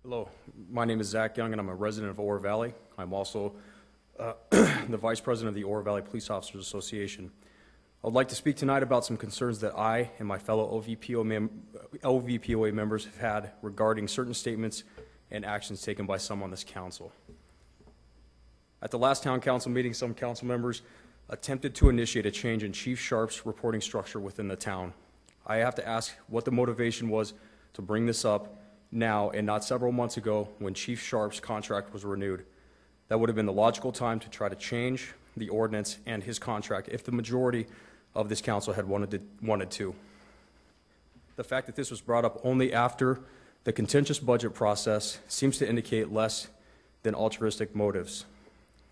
Hello, my name is Zach Young and I'm a resident of Oro Valley. I'm also the Vice President of the Oro Valley Police Officers Association. I would like to speak tonight about some concerns that I and my fellow LVPOA members have had regarding certain statements and actions taken by some on this council. At the last town council meeting, some council members attempted to initiate a change in Chief Sharp's reporting structure within the town. I have to ask what the motivation was to bring this up now and not several months ago when Chief Sharp's contract was renewed. That would have been the logical time to try to change the ordinance and his contract if the majority of this council had wanted to. The fact that this was brought up only after the contentious budget process seems to indicate less than altruistic motives.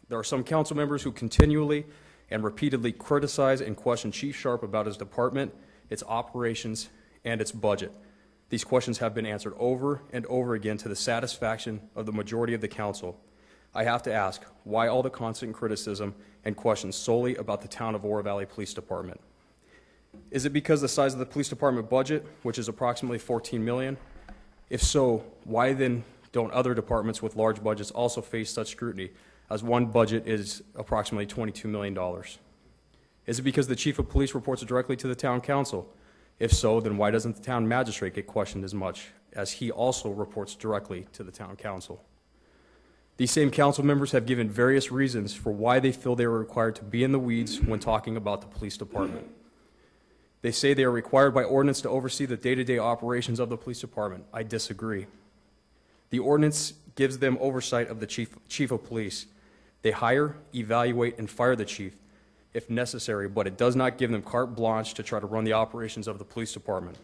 There are some council members who continually and repeatedly criticize and question Chief Sharp about his department, its operations, and its budget. These questions have been answered over and over again to the satisfaction of the majority of the council. I have to ask, why all the constant criticism and questions solely about the town of Oro Valley Police Department? Is it because the size of the police department budget, which is approximately $14 million? If so, why then don't other departments with large budgets also face such scrutiny, as one budget is approximately $22 million? Is it because the chief of police reports directly to the town council? If so, then why doesn't the town magistrate get questioned as much, as he also reports directly to the town council? These same council members have given various reasons for why they feel they are required to be in the weeds when talking about the police department. They say they are required by ordinance to oversee the day-to-day operations of the police department. I disagree. The ordinance gives them oversight of the chief of police. They hire, evaluate, and fire the chief if necessary, but it does not give them carte blanche to try to run the operations of the police department.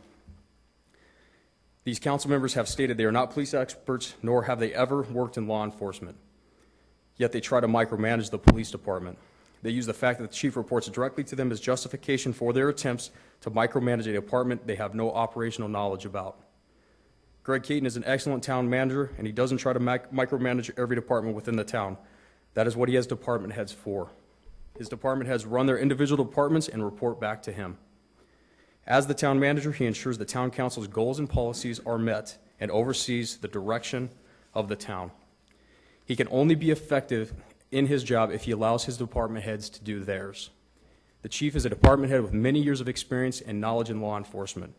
These council members have stated they are not police experts, nor have they ever worked in law enforcement. Yet they try to micromanage the police department. They use the fact that the chief reports directly to them as justification for their attempts to micromanage a department they have no operational knowledge about. Greg Caton is an excellent town manager, and he doesn't try to micromanage every department within the town. That is what he has department heads for. His department heads run their individual departments and report back to him. As the town manager, he ensures the town council's goals and policies are met and oversees the direction of the town. He can only be effective in his job if he allows his department heads to do theirs. The chief is a department head with many years of experience and knowledge in law enforcement.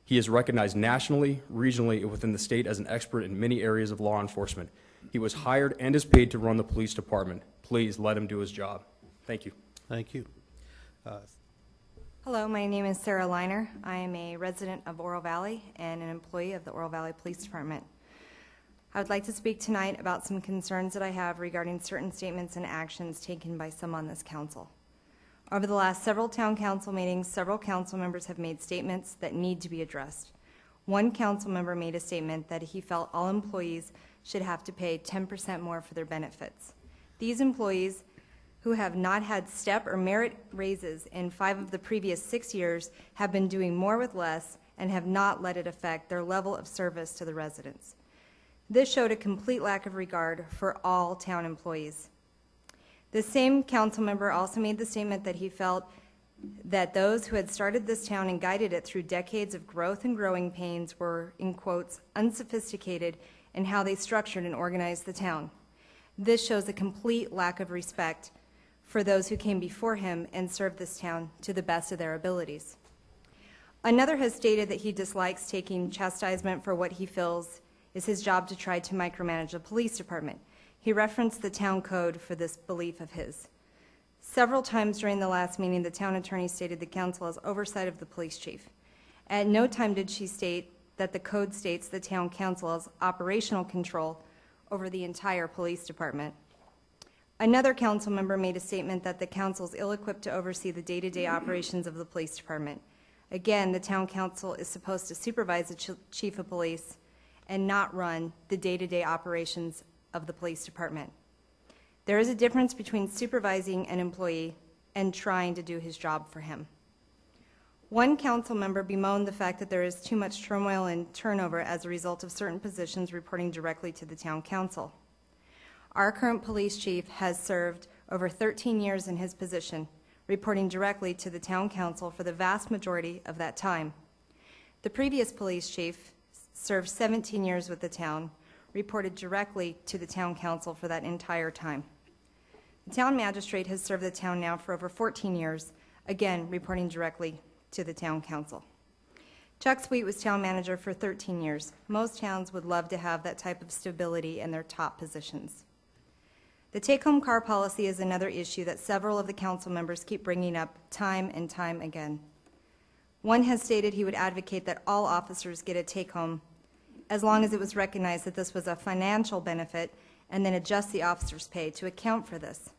He is recognized nationally, regionally, and within the state as an expert in many areas of law enforcement. He was hired and is paid to run the police department. Please let him do his job. Thank you. Thank you. Hello, my name is Sarah Liner. I am a resident of Oro Valley and an employee of the Oro Valley Police Department. I would like to speak tonight about some concerns that I have regarding certain statements and actions taken by some on this council. Over the last several town council meetings, several council members have made statements that need to be addressed. One council member made a statement that he felt all employees should have to pay 10% more for their benefits. These employees who have not had step or merit raises in 5 of the previous 6 years have been doing more with less and have not let it affect their level of service to the residents. This showed a complete lack of regard for all town employees. The same council member also made the statement that he felt that those who had started this town and guided it through decades of growth and growing pains were, in quotes, unsophisticated in how they structured and organized the town. This shows a complete lack of respect for those who came before him and served this town to the best of their abilities. Another has stated that he dislikes taking chastisement for what he feels is his job to try to micromanage the police department. He referenced the town code for this belief of his. Several times during the last meeting, the town attorney stated the council has oversight of the police chief. At no time did she state that the code states the town council has operational control over the entire police department. Another council member made a statement that the council is ill-equipped to oversee the day-to-day operations of the police department. Again, the town council is supposed to supervise the chief of police and not run the day-to-day operations of the police department. There is a difference between supervising an employee and trying to do his job for him. One council member bemoaned the fact that there is too much turmoil and turnover as a result of certain positions reporting directly to the town council. Our current police chief has served over 13 years in his position, reporting directly to the town council for the vast majority of that time. The previous police chief served 17 years with the town, reported directly to the town council for that entire time. The town magistrate has served the town now for over 14 years, again reporting directly to the town council. Chuck Sweet was town manager for 13 years. Most towns would love to have that type of stability in their top positions. The take-home car policy is another issue that several of the council members keep bringing up time and time again. One has stated he would advocate that all officers get a take-home as long as it was recognized that this was a financial benefit, and then adjust the officer's pay to account for this.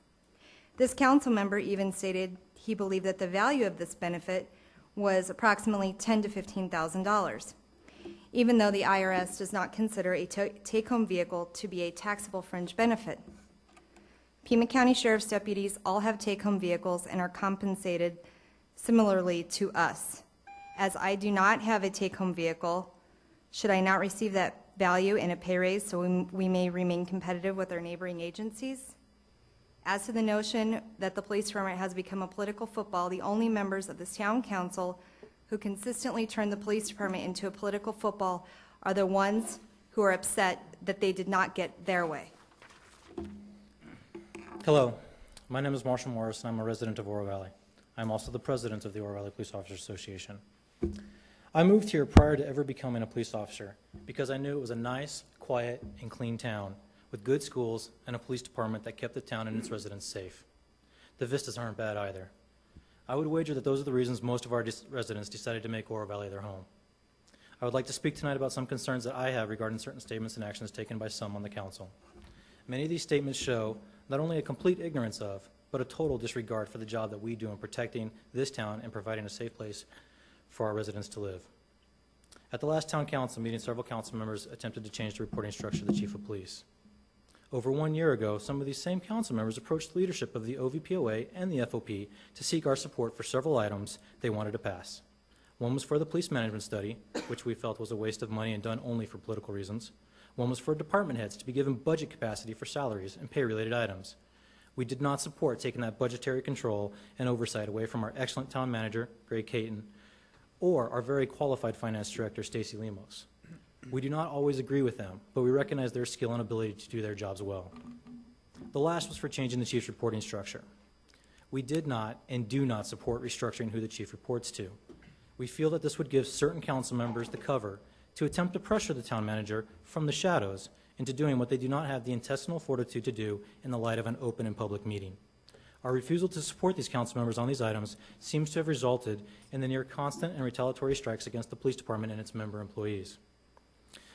This council member even stated he believed that the value of this benefit was approximately $10,000 to $15,000, even though the IRS does not consider a take-home vehicle to be a taxable fringe benefit. Pima County Sheriff's deputies all have take-home vehicles and are compensated similarly to us. As I do not have a take-home vehicle, should I not receive that value in a pay raise so we may remain competitive with our neighboring agencies? As to the notion that the police department has become a political football, the only members of this town council who consistently turn the police department into a political football are the ones who are upset that they did not get their way. Hello, my name is Marshall Morris, and I'm a resident of Oro Valley. I'm also the president of the Oro Valley Police Officers Association. I moved here prior to ever becoming a police officer because I knew it was a nice, quiet, and clean town with good schools and a police department that kept the town and its residents safe. The vistas aren't bad either. I would wager that those are the reasons most of our residents decided to make Oro Valley their home. I would like to speak tonight about some concerns that I have regarding certain statements and actions taken by some on the council. Many of these statements show not only a complete ignorance of, but a total disregard for the job that we do in protecting this town and providing a safe place for our residents to live. At the last town council meeting, several council members attempted to change the reporting structure of the chief of police. Over 1 year ago, some of these same council members approached the leadership of the OVPOA and the FOP to seek our support for several items they wanted to pass. One was for the police management study, which we felt was a waste of money and done only for political reasons. One was for department heads to be given budget capacity for salaries and pay-related items. We did not support taking that budgetary control and oversight away from our excellent town manager, Greg Caton, or our very qualified finance director, Stacy Lemos. We do not always agree with them, but we recognize their skill and ability to do their jobs well. The last was for changing the chief's reporting structure. We did not and do not support restructuring who the chief reports to. We feel that this would give certain council members the cover to attempt to pressure the town manager from the shadows into doing what they do not have the intestinal fortitude to do in the light of an open and public meeting. Our refusal to support these council members on these items seems to have resulted in the near constant and retaliatory strikes against the police department and its member employees.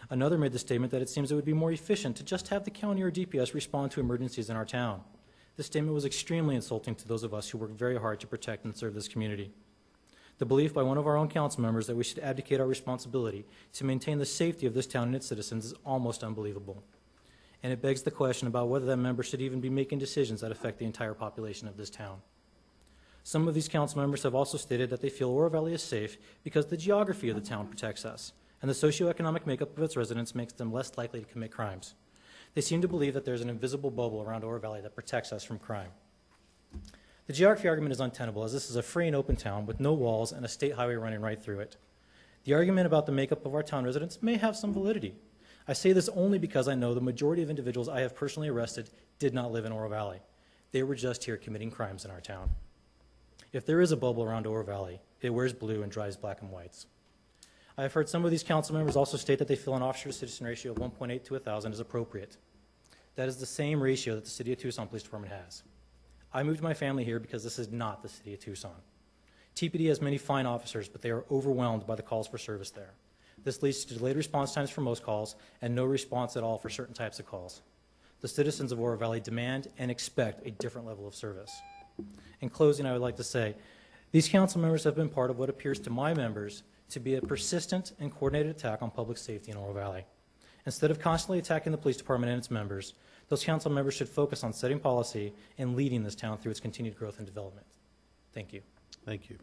Another made the statement that it seems it would be more efficient to just have the county or DPS respond to emergencies in our town. This statement was extremely insulting to those of us who work very hard to protect and serve this community. The belief by one of our own council members that we should abdicate our responsibility to maintain the safety of this town and its citizens is almost unbelievable. And it begs the question about whether that member should even be making decisions that affect the entire population of this town. Some of these council members have also stated that they feel Oro Valley is safe because the geography of the town protects us, and the socioeconomic makeup of its residents makes them less likely to commit crimes. They seem to believe that there's an invisible bubble around Oro Valley that protects us from crime. The geography argument is untenable, as this is a free and open town with no walls and a state highway running right through it. The argument about the makeup of our town residents may have some validity. I say this only because I know the majority of individuals I have personally arrested did not live in Oro Valley. They were just here committing crimes in our town. If there is a bubble around Oro Valley, it wears blue and drives black and whites. I have heard some of these council members also state that they feel an officer-to-citizen ratio of 1.8 to 1,000 is appropriate. That is the same ratio that the City of Tucson Police Department has. I moved my family here because this is not the City of Tucson. TPD has many fine officers, but they are overwhelmed by the calls for service there. This leads to delayed response times for most calls and no response at all for certain types of calls. The citizens of Oro Valley demand and expect a different level of service. In closing, I would like to say, these council members have been part of what appears to my members to be a persistent and coordinated attack on public safety in Oro Valley. Instead of constantly attacking the police department and its members, those council members should focus on setting policy and leading this town through its continued growth and development. Thank you. Thank you.